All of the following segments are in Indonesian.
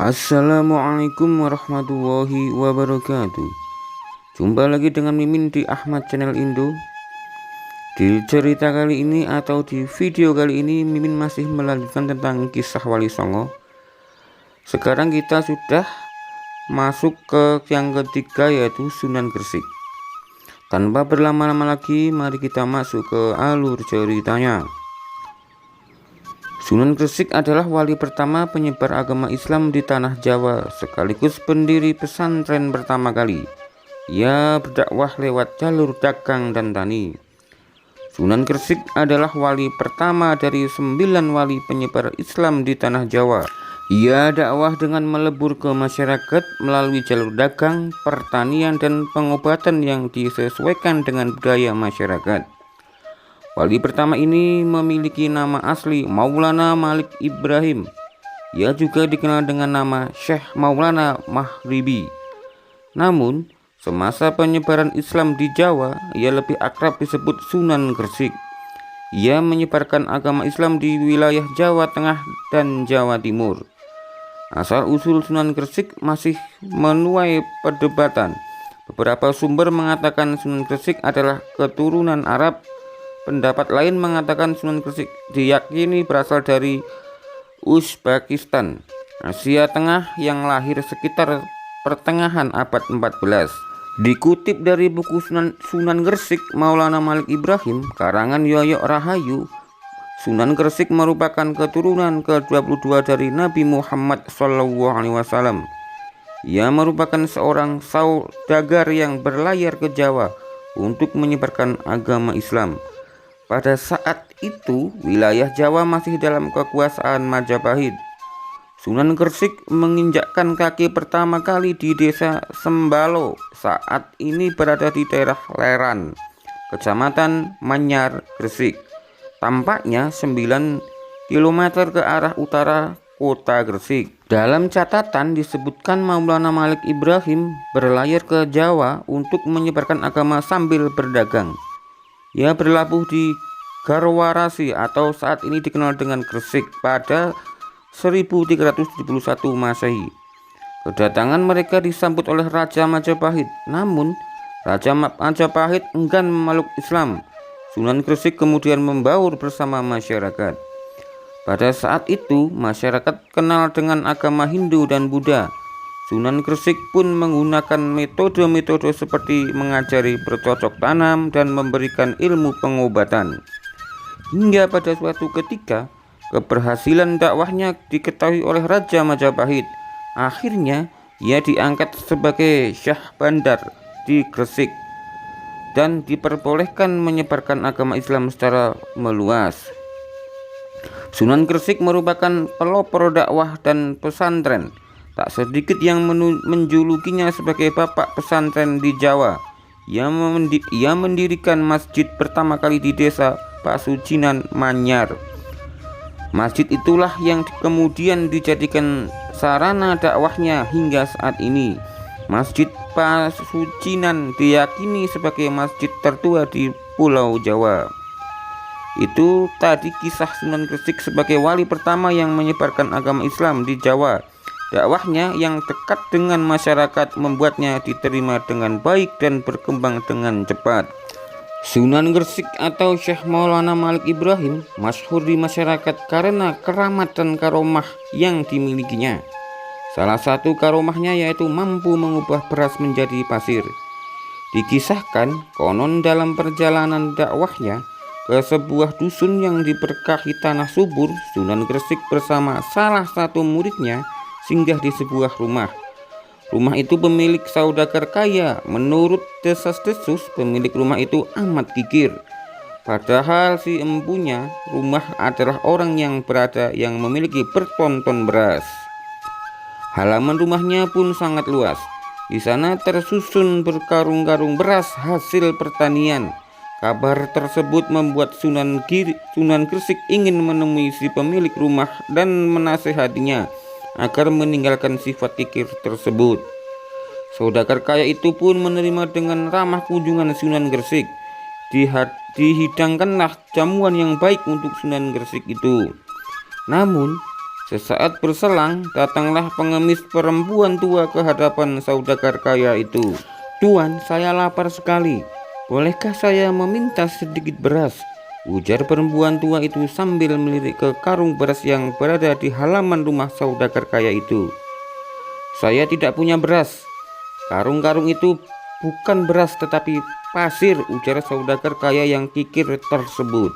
Assalamualaikum warahmatullahi wabarakatuh. Jumpa lagi dengan Mimin di Ahmad Channel Indo. Di cerita kali ini atau di video kali ini, Mimin masih melanjutkan tentang kisah Wali Songo. Sekarang kita sudah masuk ke yang ketiga, yaitu Sunan Gresik. Tanpa berlama-lama lagi, mari kita masuk ke alur ceritanya. Sunan Gresik adalah wali pertama penyebar agama Islam di tanah Jawa, sekaligus pendiri pesantren pertama kali. Ia berdakwah lewat jalur dagang dan tani. Sunan Gresik adalah wali pertama dari 9 wali penyebar Islam di tanah Jawa. Ia dakwah dengan melebur ke masyarakat melalui jalur dagang, pertanian, dan pengobatan yang disesuaikan dengan budaya masyarakat. Wali pertama ini memiliki nama asli Maulana Malik Ibrahim. Ia juga dikenal dengan nama Syekh Maulana Mahribi. Namun, semasa penyebaran Islam di Jawa, ia lebih akrab disebut Sunan Gresik. Ia menyebarkan agama Islam di wilayah Jawa Tengah dan Jawa Timur. Asal-usul Sunan Gresik masih menuai perdebatan. Beberapa sumber mengatakan Sunan Gresik adalah keturunan Arab. Pendapat lain mengatakan Sunan Gresik diyakini berasal dari Uzbekistan, Asia Tengah, yang lahir sekitar pertengahan abad 14. Dikutip dari buku Sunan Gresik Maulana Malik Ibrahim, karangan Yoyo Rahayu, Sunan Gresik merupakan keturunan ke-22 dari Nabi Muhammad SAW. Ia merupakan seorang saudagar yang berlayar ke Jawa untuk menyebarkan agama Islam. Pada saat itu, wilayah Jawa masih dalam kekuasaan Majapahit. Sunan Gresik menginjakkan kaki pertama kali di desa Sembalo, saat ini berada di daerah Leran, Kecamatan Manyar, Gresik. Tampaknya 9 km ke arah utara kota Gresik. Dalam catatan disebutkan Maulana Malik Ibrahim berlayar ke Jawa untuk menyebarkan agama sambil berdagang. Ia berlabuh di Garwarasi atau saat ini dikenal dengan Gresik pada 1371 Masehi. Kedatangan mereka disambut oleh Raja Majapahit. Namun, Raja Majapahit enggan memeluk Islam. Sunan Gresik kemudian membaur bersama masyarakat. Pada saat itu, masyarakat kenal dengan agama Hindu dan Buddha. Sunan Gresik pun menggunakan metode-metode seperti mengajari bercocok tanam dan memberikan ilmu pengobatan. Hingga pada suatu ketika, keberhasilan dakwahnya diketahui oleh Raja Majapahit. Akhirnya, ia diangkat sebagai Syah Bandar di Gresik dan diperbolehkan menyebarkan agama Islam secara meluas. Sunan Gresik merupakan pelopor dakwah dan pesantren. Tak sedikit yang menjulukinya sebagai bapak pesantren di Jawa. Ia mendirikan masjid pertama kali di desa Pasucinan Manyar. Masjid itulah yang kemudian dijadikan sarana dakwahnya hingga saat ini. Masjid Pasucinan diyakini sebagai masjid tertua di Pulau Jawa. Itu tadi kisah Sunan Gresik sebagai wali pertama yang menyebarkan agama Islam di Jawa. Dakwahnya yang dekat dengan masyarakat membuatnya diterima dengan baik dan berkembang dengan cepat. Sunan Gresik atau Syekh Maulana Malik Ibrahim masyhur di masyarakat karena keramat dan karomah yang dimilikinya. Salah satu karomahnya yaitu mampu mengubah beras menjadi pasir. Dikisahkan konon dalam perjalanan dakwahnya ke sebuah dusun yang diberkahi tanah subur, Sunan Gresik bersama salah satu muridnya singgah di sebuah rumah. Rumah itu pemilik saudagar kaya. Menurut desas-desus, pemilik rumah itu amat kikir. Padahal si empunya rumah adalah orang yang memiliki bertonton beras. Halaman rumahnya pun sangat luas. Di sana tersusun berkarung-karung beras hasil pertanian. Kabar tersebut membuat Sunan Gresik ingin menemui si pemilik rumah dan menasehatinya agar meninggalkan sifat kikir tersebut. Saudagar kaya itu pun menerima dengan ramah kunjungan Sunan Gresik. Dihidangkanlah jamuan yang baik untuk Sunan Gresik itu. Namun, Sesaat berselang, datanglah pengemis perempuan tua ke hadapan saudagar kaya itu. "Tuan, saya lapar sekali. Bolehkah saya meminta sedikit beras?" ujar perempuan tua itu sambil melirik ke karung beras yang berada di halaman rumah saudagar kaya itu. "Saya tidak punya beras. Karung-karung itu bukan beras tetapi pasir," ujar saudagar kaya yang kikir tersebut.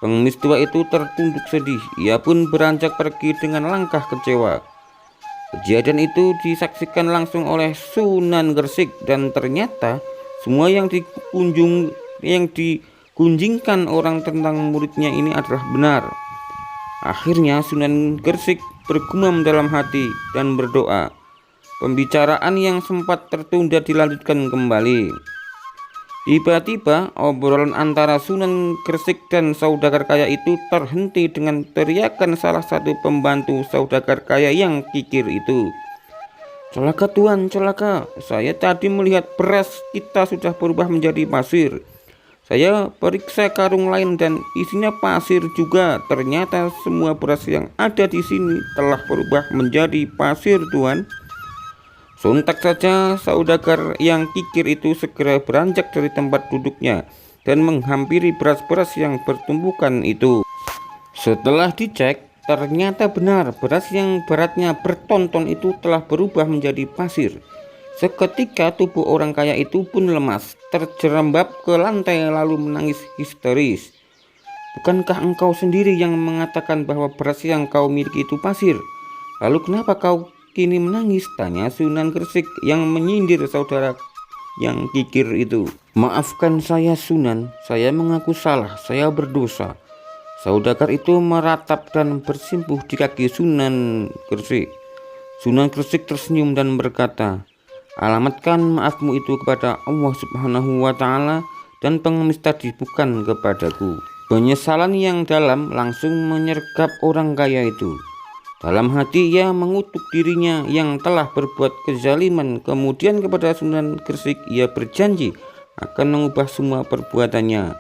Pengemis tua itu tertunduk sedih. Ia pun beranjak pergi dengan langkah kecewa. Kejadian itu disaksikan langsung oleh Sunan Gresik, dan ternyata semua yang digunjingkan orang tentang muridnya ini adalah benar. Akhirnya Sunan Gresik bergumam dalam hati dan berdoa. Pembicaraan yang sempat tertunda dilanjutkan kembali. Tiba-tiba obrolan antara Sunan Gresik dan saudagar kaya itu terhenti dengan teriakan salah satu pembantu saudagar kaya yang kikir itu. "Celaka Tuan, celaka. Saya tadi melihat beras kita sudah berubah menjadi pasir. Saya periksa karung lain dan isinya pasir juga. Ternyata semua beras yang ada di sini telah berubah menjadi pasir, Tuan." Sontak saja saudagar yang kikir itu segera beranjak dari tempat duduknya dan menghampiri beras-beras yang bertumpukan itu. Setelah dicek, ternyata benar beras yang beratnya berton-ton itu telah berubah menjadi pasir. Seketika tubuh orang kaya itu pun lemas, terjerembab ke lantai lalu menangis histeris. "Bukankah engkau sendiri yang mengatakan bahwa beras yang kau miliki itu pasir? Lalu kenapa kau kini menangis?" tanya Sunan Gresik yang menyindir saudara yang kikir itu. "Maafkan saya Sunan, saya mengaku salah, saya berdosa." Saudagar itu meratap dan bersimpuh di kaki Sunan Gresik. Sunan Gresik tersenyum dan berkata, "Alamatkan maafmu itu kepada Allah Subhanahu wa Ta'ala dan pengemis tadi, bukan kepadaku." Penyesalan yang dalam langsung menyergap orang kaya itu. Dalam hati ia mengutuk dirinya yang telah berbuat kezaliman. Kemudian kepada Sunan Gresik ia berjanji akan mengubah semua perbuatannya.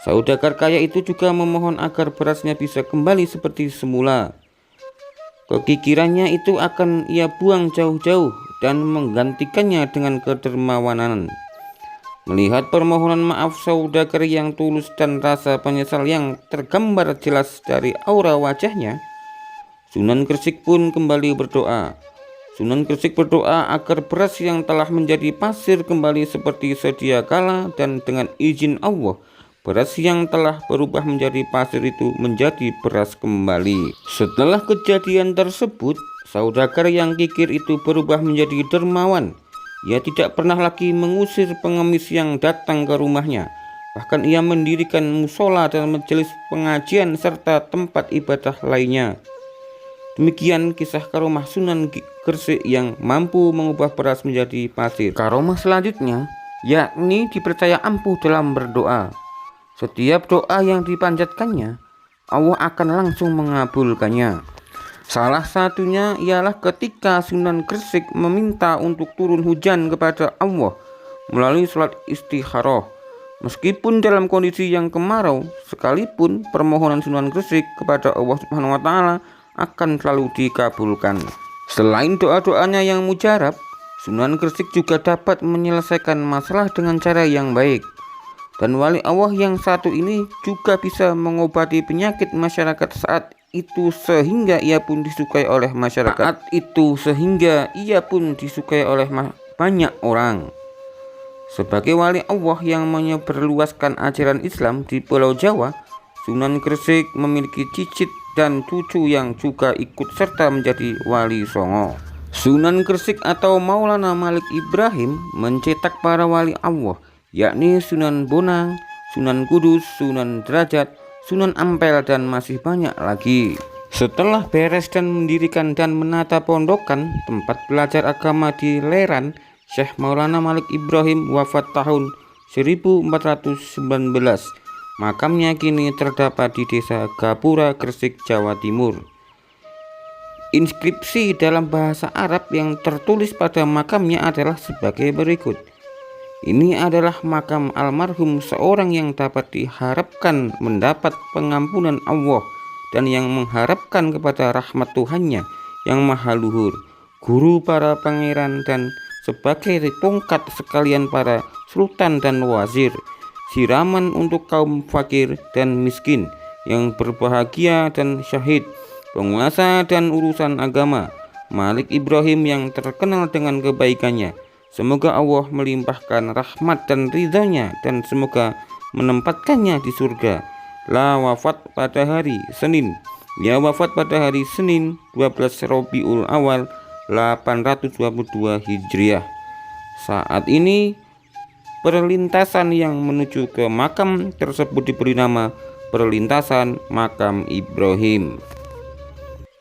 Saudagar kaya itu juga memohon agar berasnya bisa kembali seperti semula. Kekikirannya itu akan ia buang jauh-jauh dan menggantikannya dengan kedermawanan. Melihat permohonan maaf saudagar yang tulus dan rasa penyesal yang tergambar jelas dari aura wajahnya, Sunan Gresik pun kembali berdoa. Sunan Gresik berdoa agar beras yang telah menjadi pasir kembali seperti sedia kala, dan dengan izin Allah, beras yang telah berubah menjadi pasir itu menjadi beras kembali. Setelah kejadian tersebut, saudagar yang kikir itu berubah menjadi dermawan. Ia tidak pernah lagi mengusir pengemis yang datang ke rumahnya. Bahkan ia mendirikan musola dan majelis pengajian serta tempat ibadah lainnya. Demikian kisah karomah Sunan Gresik yang mampu mengubah beras menjadi pasir. Karomah selanjutnya yakni dipercaya ampuh dalam berdoa. Setiap doa yang dipanjatkannya, Allah akan langsung mengabulkannya. Salah satunya ialah ketika Sunan Gresik meminta untuk turun hujan kepada Allah melalui sholat istikharah. Meskipun dalam kondisi yang kemarau sekalipun, permohonan Sunan Gresik kepada Allah Subhanahu wa Ta'ala akan selalu dikabulkan. Selain doa-doanya yang mujarab, Sunan Gresik juga dapat menyelesaikan masalah dengan cara yang baik. Dan wali Allah yang satu ini juga bisa mengobati penyakit masyarakat saat itu sehingga ia pun disukai oleh masyarakat. Banyak orang. Sebagai wali Allah yang menyebarluaskan ajaran Islam di Pulau Jawa, Sunan Gresik memiliki cicit dan cucu yang juga ikut serta menjadi wali songo. Sunan Gresik atau Maulana Malik Ibrahim mencetak para wali Allah, yakni Sunan Bonang, Sunan Kudus, Sunan Derajat, Sunan Ampel, dan masih banyak lagi. Setelah beres dan mendirikan dan menata pondokan tempat belajar agama di Leran, Syekh Maulana Malik Ibrahim wafat tahun 1419. Makamnya kini terdapat di Desa Gapura, Gresik, Jawa Timur. Inskripsi dalam bahasa Arab yang tertulis pada makamnya adalah sebagai berikut. Ini adalah makam almarhum seorang yang dapat diharapkan mendapat pengampunan Allah dan yang mengharapkan kepada rahmat Tuhannya yang maha luhur, guru para pangeran dan sebagai tongkat sekalian para sultan dan wazir, siraman untuk kaum fakir dan miskin yang berbahagia dan syahid, penguasa dan urusan agama, Malik Ibrahim yang terkenal dengan kebaikannya. Semoga Allah melimpahkan rahmat dan ridhonya dan semoga menempatkannya di surga. La wafat pada hari Senin. Ia wafat pada hari Senin 12 Rabiul Awal 822 Hijriah. Saat ini perlintasan yang menuju ke makam tersebut diberi nama perlintasan makam Ibrahim.